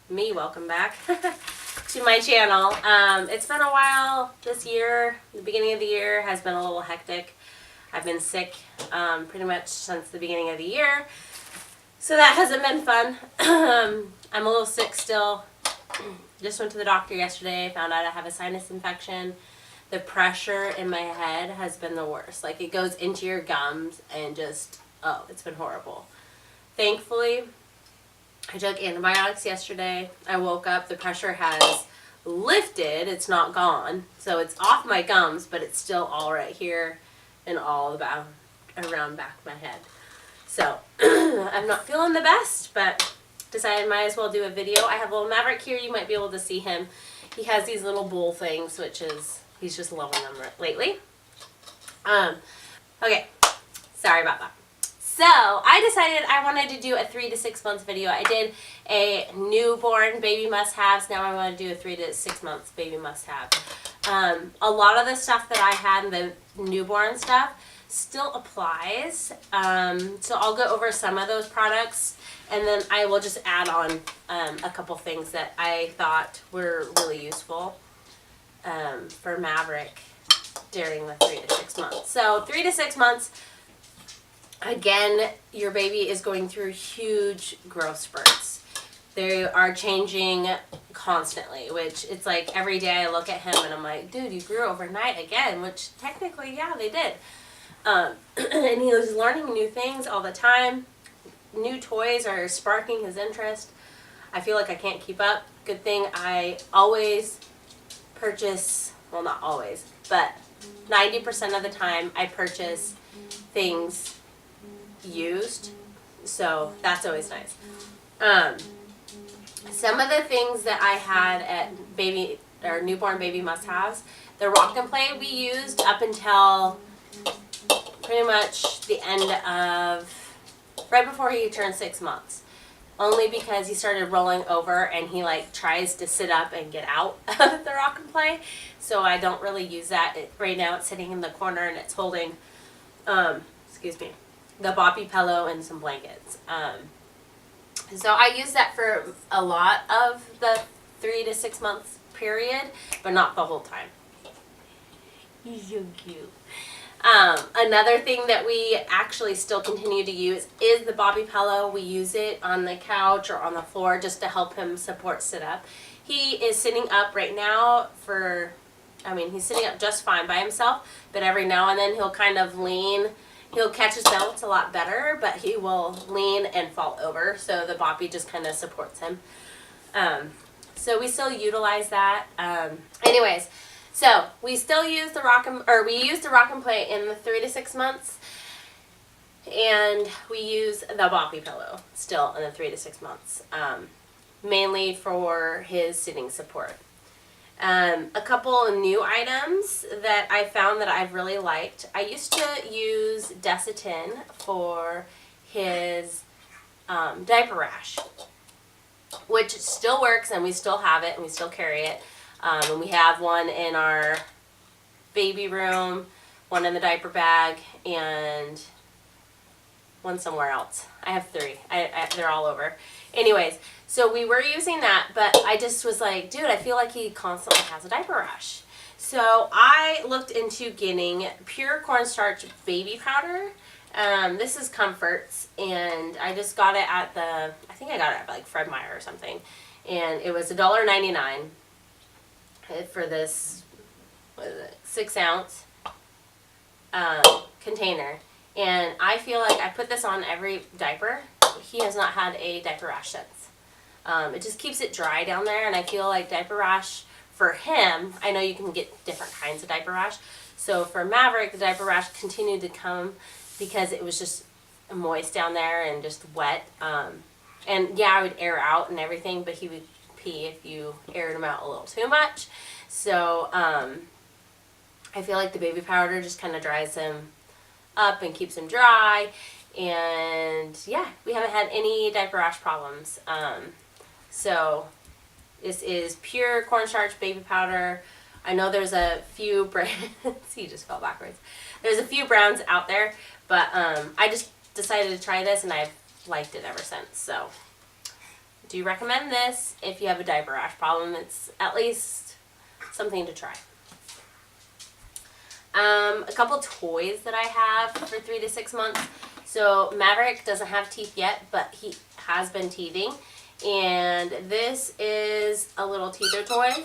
welcome back to my channel. It's been a while this year. The beginning of the year has been a little hectic. I've been sick pretty much since the beginning of the year, so that hasn't been fun. I'm a little sick still. Just went to the doctor yesterday, found out I have a sinus infection. The pressure in my head has been the worst. Like, it goes into your gums and just, oh, it's been horrible. Thankfully, I took antibiotics yesterday. I woke up, the pressure has lifted, it's not gone. So it's off my gums, but it's still all right here and all about around back of my head. So I'm not feeling the best, but decided might as well do a video. I have a little Maverick here. You might be able to see him. He has these little bowl things, which is, he's just loving them lately. Okay, sorry about that. So I decided I wanted to do a 3 to 6 months video. I did a newborn baby must-haves. Now I want to do a 3 to 6 months baby must-have. A lot of the stuff that I had, the newborn stuff, still applies. So I'll go over some of those products, and then I will just add on a couple things that I thought were really useful for Maverick during the 3 to 6 months. So 3 to 6 months, again, your baby is going through huge growth spurts. They are changing constantly, which it's like every day I look at him and I'm like, dude, you grew overnight again, which technically, yeah, they did. And he was learning new things all the time. New toys are sparking his interest. I feel like I can't keep up. Good thing I always purchase, well, not always, but 90% of the time I purchase things used, so that's always nice. Some of the things that I had at baby or newborn baby must-haves, the rock and play we used up until pretty much the end of, right before he turned 6 months, only because he started rolling over and he like tries to sit up and get out of the rock and play, so I don't really use that. Right now it's sitting in the corner and it's holding excuse me, the Boppy Pillow and some blankets. So I use that for a lot of the 3 to 6 months period, but not the whole time. He's so cute. Another thing that we actually still continue to use is the Boppy Pillow. We use it on the couch or on the floor just to help him support sit up. He is sitting up right now for, I mean, he's sitting up just fine by himself, but every now and then he'll kind of lean. He'll catch his balance a lot better, but he will lean and fall over, so the Boppy just kind of supports him. So we still utilize that. Anyways, so we still use the we use the rock and play in the 3 to 6 months, and we use the Boppy Pillow still in the 3 to 6 months, mainly for his sitting support. A couple new items that I found that I've really liked. I used to use Desitin for his diaper rash, which still works, and we still have it and we still carry it. And we have one in our baby room, one in the diaper bag, and one somewhere else. I have 3. They're all over. Anyways, so we were using that, but I just was like, dude, I feel like he constantly has a diaper rash. So I looked into getting pure cornstarch baby powder. This is Comforts, and I just got it at the, I think I got it at like Fred Meyer or something, and it was $1.99 for this, what is it, 6-ounce container. And I feel like I put this on every diaper. He has not had a diaper rash since. It just keeps it dry down there, and I feel like diaper rash for him, I know you can get different kinds of diaper rash. So for Maverick, the diaper rash continued to come because it was just moist down there and just wet. And yeah, I would air out and everything, but he would pee if you aired him out a little too much. So I feel like the baby powder just kind of dries him up and keeps him dry, and yeah, we haven't had any diaper rash problems. So this is pure cornstarch baby powder. I know there's a few brands, he just fell backwards. There's a few brands out there, but I just decided to try this and I've liked it ever since. So do recommend this if you have a diaper rash problem. It's at least something to try. A couple toys that I have for 3 to 6 months. So Maverick doesn't have teeth yet, but he has been teething. And this is a little teether toy.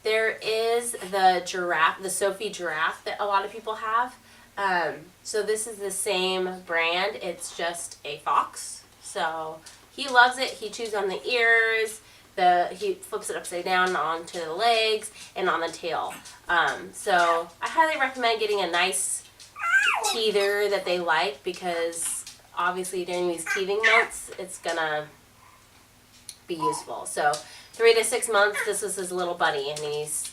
There is the giraffe, the Sophie giraffe that a lot of people have. So this is the same brand. It's just a fox. So he loves it. He chews on the ears. He flips it upside down onto the legs and on the tail. So I highly recommend getting a nice teether that they like, because obviously during these teething months, it's gonna be useful. So 3 to 6 months, this is his little buddy, and he's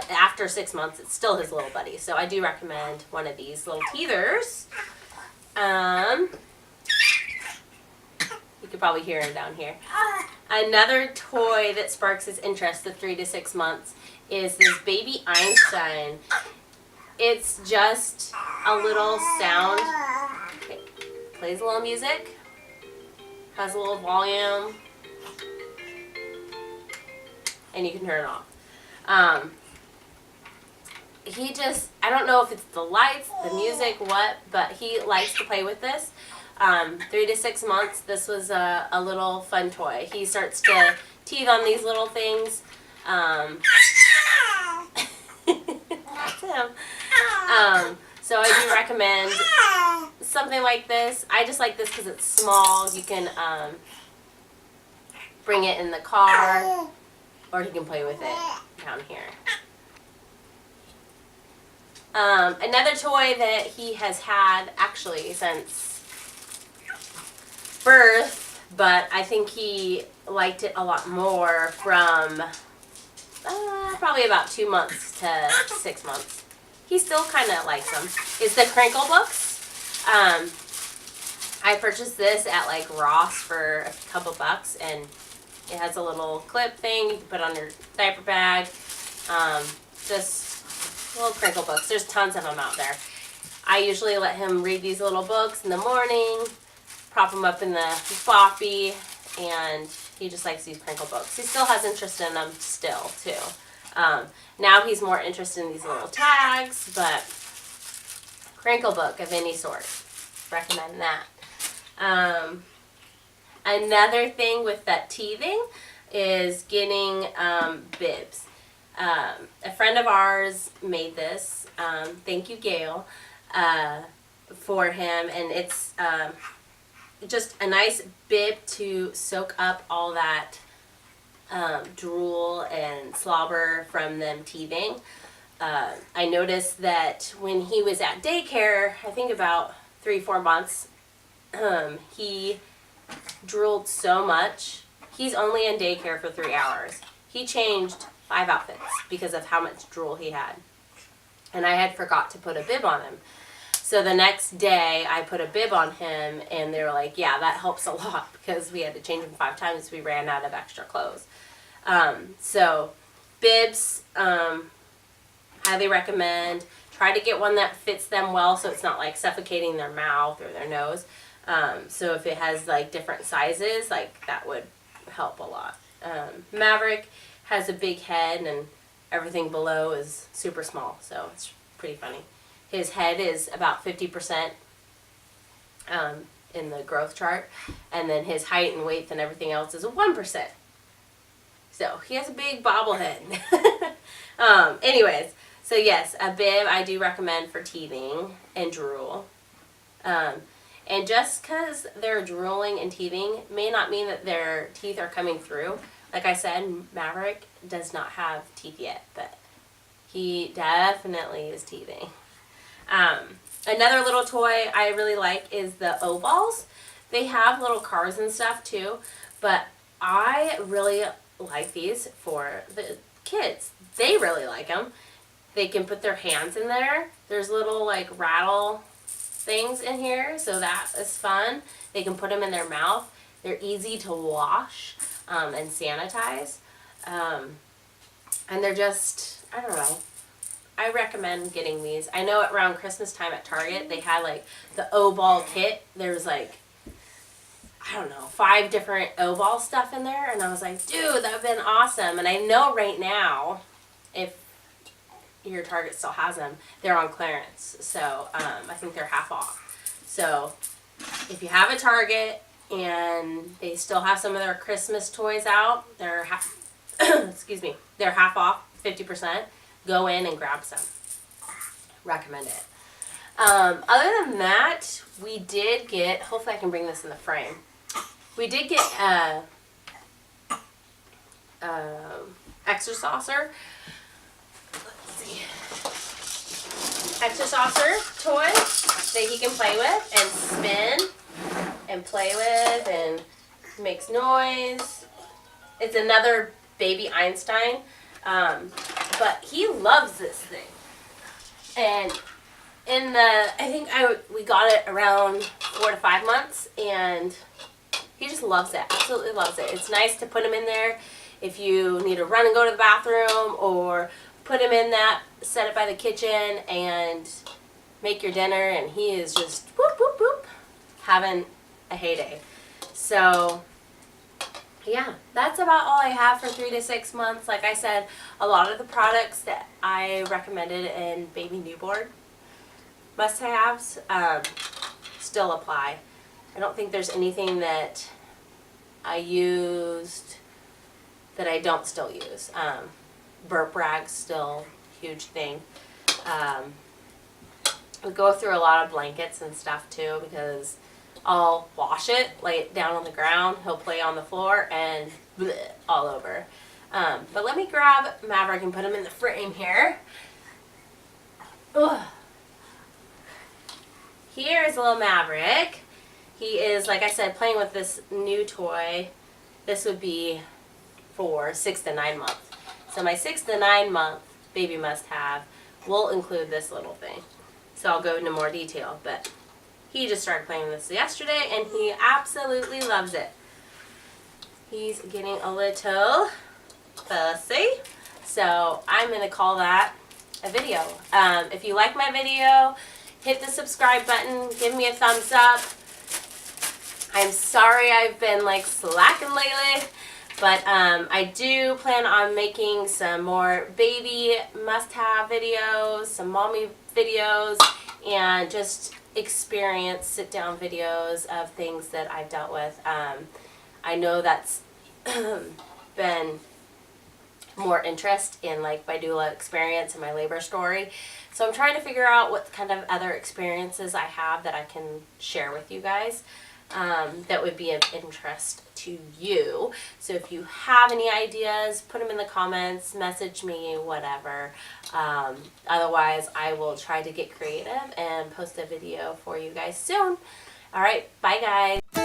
after 6 months, it's still his little buddy. So I do recommend one of these little teethers. You could probably hear him down here. Another toy that sparks his interest at 3 to 6 months is this baby Einstein. It's just a little sound. Okay. Plays a little music. Has a little volume. And you can turn it off. I don't know if it's the lights, the music, what, but he likes to play with this. 3 to 6 months, this was a little fun toy. He starts to teeth on these little things. That's him. So I do recommend something like this. I just like this because it's small. You can bring it in the car, or he can play with it down here. Another toy that he has had actually since birth, but I think he liked it a lot more from probably about 2 months to 6 months. He still kind of likes them. It's the Crinkle Books. I purchased this at like Ross for a couple bucks, and it has a little clip thing you can put on your diaper bag. Just little Crinkle Books. There's tons of them out there. I usually let him read these little books in the morning, prop them up in the Boppy, and he just likes these Crinkle Books. He still has interest in them still, too. Now he's more interested in these little tags, but Crinkle Book of any sort. Recommend that. Another thing with that teething is getting Bibs. A friend of ours made this, thank you Gail, for him, and it's just a nice bib to soak up all that drool and slobber from them teething. I noticed that when he was at daycare, I think about 3-4 months, he drooled so much. He's only in daycare for 3 hours. He changed 5 outfits because of how much drool he had. And I had forgot to put a bib on him. So the next day I put a bib on him, and they were like, yeah, that helps a lot, because we had to change him 5 times. We ran out of extra clothes. So Bibs, highly recommend. Try to get one that fits them well so it's not like suffocating their mouth or their nose. So if it has like different sizes, like that would help a lot. Maverick has a big head, and everything below is super small, so it's pretty funny. His head is about 50% in the growth chart, and then his height and weight and everything else is a 1%. So he has a big bobblehead. Anyways, so yes, a bib I do recommend for teething and drool. And just because they're drooling and teething may not mean that their teeth are coming through. Like I said, Maverick does not have teeth yet, but he definitely is teething. Another little toy I really like is the O-Balls. They have little cars and stuff too, but I really like these for the kids. They really like them. They can put their hands in there. There's little like rattle things in here, so that is fun. They can put them in their mouth. They're easy to wash and sanitize. And they're just, I don't know. I recommend getting these. I know around Christmas time at Target, they had like the O-Ball kit. There's like, I don't know, 5 different O-ball stuff in there. And I was like, dude, that would have been awesome. And I know right now, if your Target still has them, they're on clearance. So I think they're half off. So if you have a Target and they still have some of their Christmas toys out, they're half, excuse me, they're half off, 50%. Go in and grab some. Recommend it. Other than that, we did get, hopefully I can bring this in the frame. We did get Exersaucer. Let's see. Exersaucer toy that he can play with and spin and play with and makes noise. It's another baby Einstein, but he loves this thing. And I think we got it around 4 to 5 months, and he just loves it. Absolutely loves it. It's nice to put him in there if you need to run and go to the bathroom, or put him in that, set it by the kitchen, and make your dinner, and he is just whoop, whoop, whoop, having a heyday. So, yeah, that's about all I have for 3 to 6 months. Like I said, a lot of the products that I recommended in baby newborn must-haves still apply. I don't think there's anything that I used that I don't still use. Burp Rags still huge thing. We go through a lot of blankets and stuff too, because I'll wash it, lay it down on the ground, he'll play on the floor, and bleh, all over. But let me grab Maverick and put him in the frame here. Ugh. Here is little Maverick. He is, like I said, playing with this new toy. This would be for 6 to 9 months. So my 6 to 9 month baby must-have will include this little thing. So I'll go into more detail, but he just started playing with this yesterday, and he absolutely loves it. He's getting a little fussy, so I'm going to call that a video. If you like my video, hit the subscribe button, give me a thumbs up. I'm sorry I've been like slacking lately, but I do plan on making some more baby must-have videos, some mommy videos, and just experience sit-down videos of things that I've dealt with. I know that's been more interest in like my doula experience and my labor story. So I'm trying to figure out what kind of other experiences I have that I can share with you guys that would be of interest to you. So if you have any ideas, put them in the comments, message me, whatever. Otherwise, I will try to get creative and post a video for you guys soon. All right, bye guys.